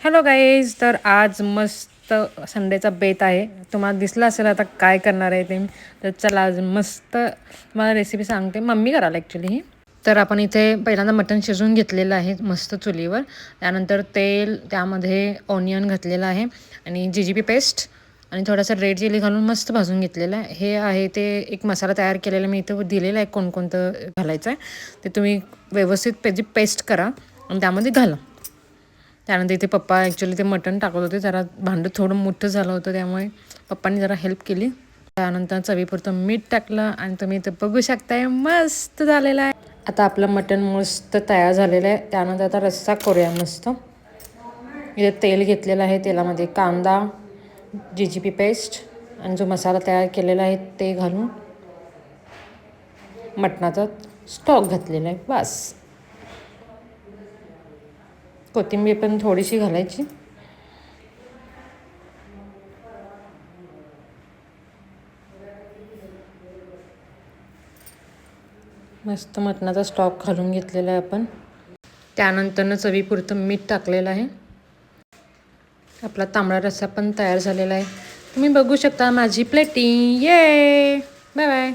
Hello guys, तर आज मस्त संडेचा बेत आहे. तुम्हाला दिसलं असेल आता काय करणार आहे ते. तर चला आज मस्त मला रेसिपी सांगते. मम्मी करायला ॲक्च्युली ही. तर आपण इथे पहिल्यांदा मटण शिजवून घेतलेलं आहे मस्त चुलीवर. त्यानंतर तेल, त्यामध्ये ऑनियन घातलेलं आहे आणि GGP पेस्ट आणि थोडासा रेड चिली घालून मस्त भाजून घेतलेलं आहे. हे आहे ते एक मसाला तयार केलेला मी इथं दिलेला आहे कोणकोणतं घालायचं आहे ते तुम्ही व्यवस्थित त्याची पेस्ट करा आणि त्यामध्ये घाला. त्यानंतर इथे पप्पा ॲक्च्युली ते मटण टाकत होते. जरा भांडं थोडं मोठं झालं होतं त्यामुळे पप्पांनी जरा हेल्प केली. त्यानंतर चवीपुरतं मीठ टाकलं आणि तुम्ही इथे बघू शकताय मस्त झालेलं आहे. आता आपलं मटण मस्त तयार झालेलं आहे. त्यानंतर आता रस्सा करूया मस्त. इथे तेल घेतलेलं आहे. तेलामध्ये कांदा, GGP पेस्ट आणि जो मसाला तयार केलेला आहे ते घालून मटणाचा स्टॉक घातलेला आहे. बस कोथिंबीर पण थोडीशी घालायची. मस्त मटणाचा स्टॉक घालून घेतलेला आहे आपण. त्यानंतरनं चवीपुरतं मीठ टाकलेलं आहे. आपला तांबडा रस्सा पण तयार झालेला आहे. तुम्ही बघू शकता माझी प्लेटिंग. ये बाय बाय.